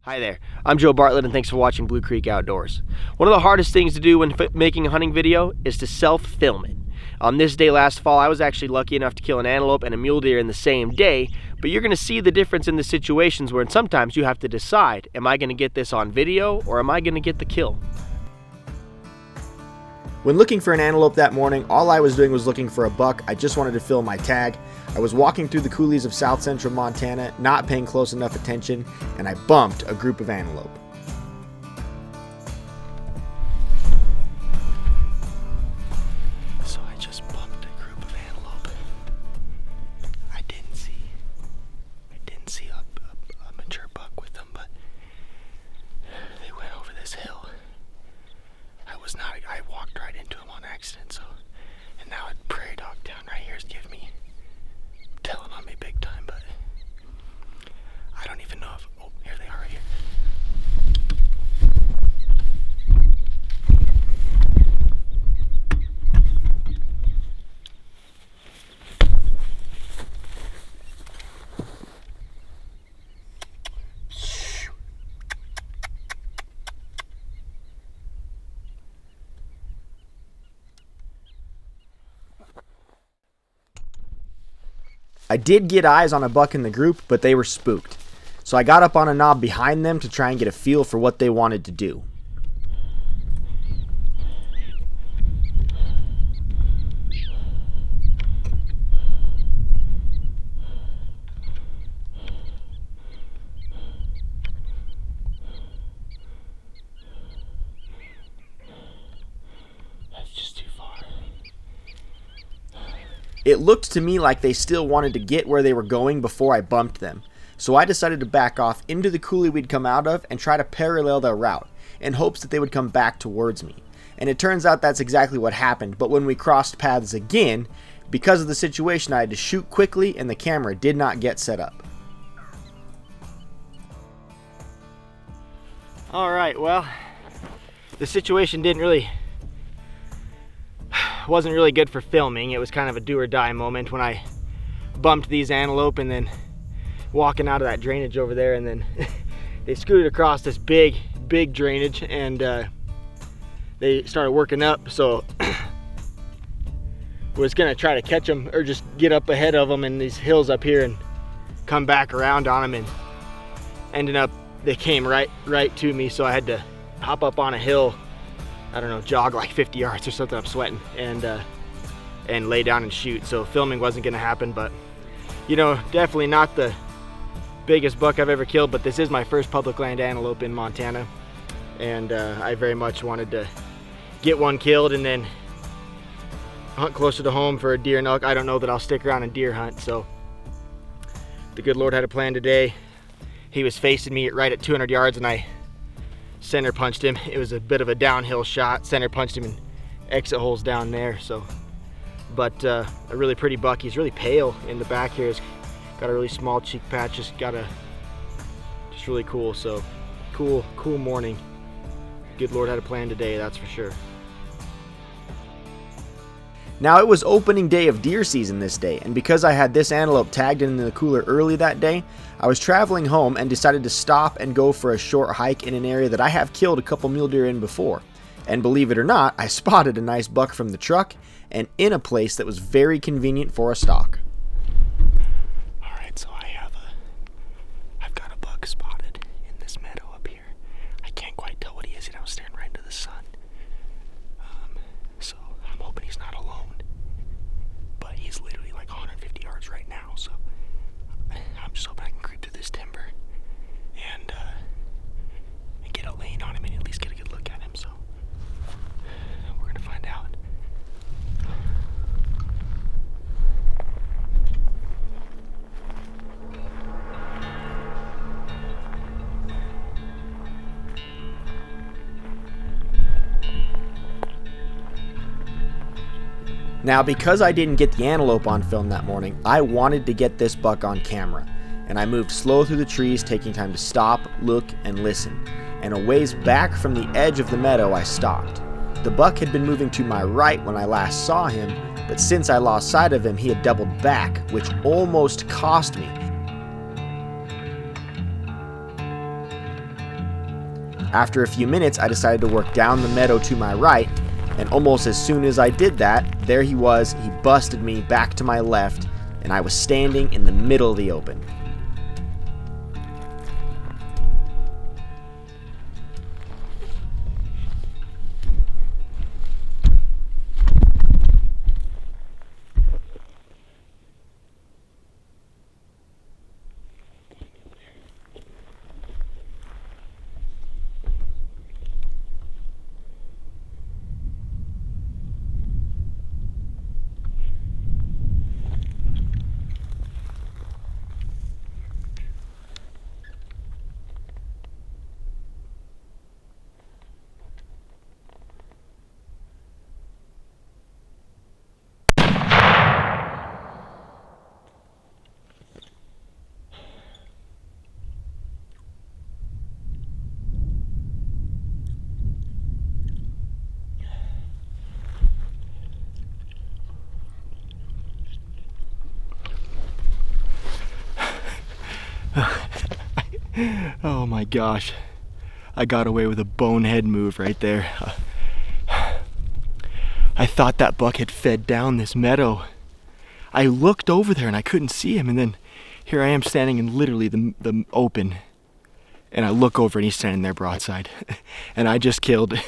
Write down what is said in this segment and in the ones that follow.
Hi there, I'm Joe Bartlett and thanks for watching Blue Creek Outdoors. One of the hardest things to do when making a hunting video is to self-film it. On this day last fall, I was actually lucky enough to kill an antelope and a mule deer in the same day, but you're going to see the difference in the situations where sometimes you have to decide, am I going to get this on video or am I going to get the kill? When looking for an antelope that morning, all I was doing was looking for a buck. I just wanted to fill my tag. I was walking through the coulees of south central Montana, not paying close enough attention, and I bumped a group of antelope. So I just bumped a group of antelope. I didn't see a mature buck with them, but they went over this hill. I walked right into him on accident, and now a prairie dog down right here is telling on me big time, but I don't even know if, oh, here they are right here. I did get eyes on a buck in the group, but they were spooked. So I got up on a knob behind them to try and get a feel for what they wanted to do. It looked to me like they still wanted to get where they were going before I bumped them. So I decided to back off into the coulee we'd come out of and try to parallel their route in hopes that they would come back towards me. And it turns out that's exactly what happened, but when we crossed paths again, because of the situation I had to shoot quickly and the camera did not get set up. Alright, well, the situation wasn't really good for filming. It was kind of a do or die moment when I bumped these antelope and then walking out of that drainage over there, and then they scooted across this big drainage and they started working up, so was gonna try to catch them or just get up ahead of them in these hills up here and come back around on them, and ended up they came right to me, so I had to hop up on a hill, I don't know, jog like 50 yards or something, I'm sweating, and lay down and shoot. So filming wasn't gonna happen, but you know, definitely not the biggest buck I've ever killed, but this is my first public land antelope in Montana, and I very much wanted to get one killed and then hunt closer to home for a deer and elk. I don't know that I'll stick around and deer hunt, so the good Lord had a plan today. He was facing me right at 200 yards and I center punched him. It was a bit of a downhill shot, center punched him in exit holes down there. So, but a really pretty buck. He's really pale in the back here. He's got a really small cheek patch, just really cool. So cool morning. Good Lord had a plan today, that's for sure. Now it was opening day of deer season this day, and because I had this antelope tagged in the cooler early that day, I was traveling home and decided to stop and go for a short hike in an area that I have killed a couple mule deer in before. And believe it or not, I spotted a nice buck from the truck and in a place that was very convenient for a stalk. Alright, so I've got a buck spotted in this meadow up here. I can't quite tell what he is, I was staring right into the sun. So I'm hoping he's not alone. But he's literally like 150 yards right now, so I'm just hoping I can creep through this timber and get a lane on him and at least get a good look at him. So we're gonna find out. Now, because I didn't get the antelope on film that morning, I wanted to get this buck on camera, and I moved slow through the trees, taking time to stop, look, and listen. And a ways back from the edge of the meadow, I stopped. The buck had been moving to my right when I last saw him, but since I lost sight of him, he had doubled back, which almost cost me. After a few minutes, I decided to work down the meadow to my right, and almost as soon as I did that, there he was. He busted me back to my left, and I was standing in the middle of the open. Oh my gosh, I got away with a bonehead move right there. I thought that buck had fed down this meadow. I looked over there and I couldn't see him, and then here I am standing in literally the open, and I look over and he's standing there broadside. And I just killed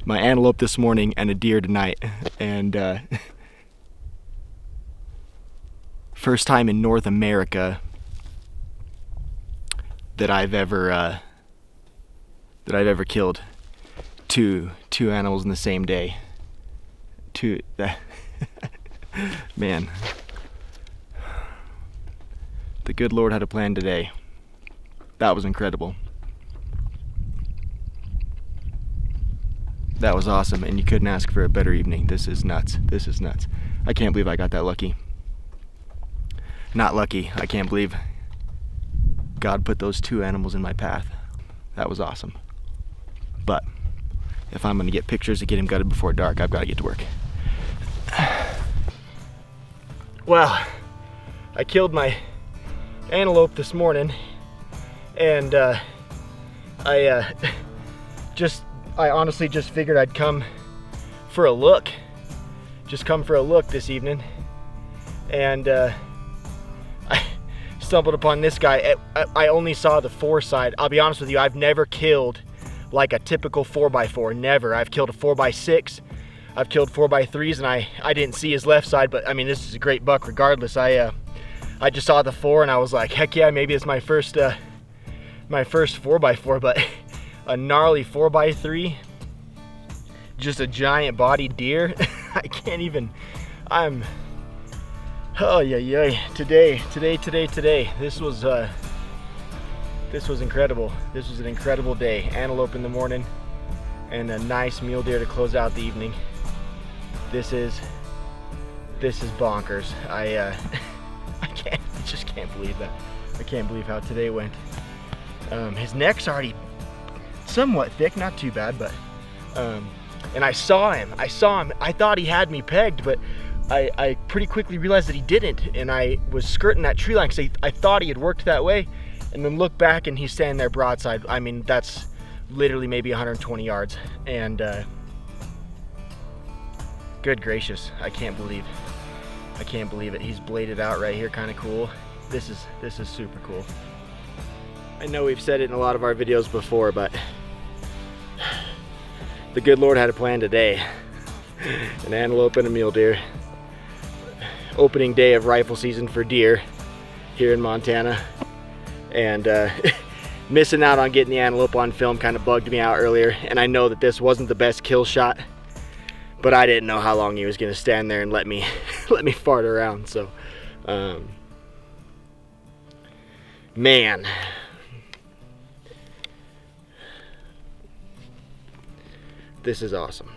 my antelope this morning and a deer tonight, and first time in North America that I've ever killed two animals in the same day. Man, the good Lord had a plan today. That was incredible. That was awesome, and you couldn't ask for a better evening. This is nuts. This is nuts. I can't believe I got that lucky. Not lucky. I can't believe God put those two animals in my path. That was awesome. But if I'm gonna get pictures to get him gutted before dark, I've got to get to work. Well, I killed my antelope this morning, and I honestly just figured I'd come for a look. Just come for a look this evening, and I stumbled upon this guy. I only saw the 4 side. I'll be honest with you, I've never killed like a typical 4x4, never. I've killed a 4x6, I've killed 4x3s, and I didn't see his left side, but I mean, this is a great buck regardless. I just saw the 4 and I was like, heck yeah, maybe it's my first 4x4, but a gnarly 4x3, just a giant bodied deer. I can't even, oh yeah, today. This was incredible. This was an incredible day. Antelope in the morning and a nice mule deer to close out the evening. This is bonkers. I just can't believe that. I can't believe how today went. His neck's already somewhat thick, not too bad, but and I saw him. I thought he had me pegged, but I pretty quickly realized that he didn't, and I was skirting that tree line because I thought he had worked that way, and then look back and he's standing there broadside. I mean, that's literally maybe 120 yards, and good gracious, I can't believe it. He's bladed out right here, kind of cool. This is super cool. I know we've said it in a lot of our videos before, but the good Lord had a plan today. An antelope and a mule deer. Opening day of rifle season for deer here in Montana, and missing out on getting the antelope on film kind of bugged me out earlier. And I know that this wasn't the best kill shot, but I didn't know how long he was going to stand there and let me fart around. So man, this is awesome.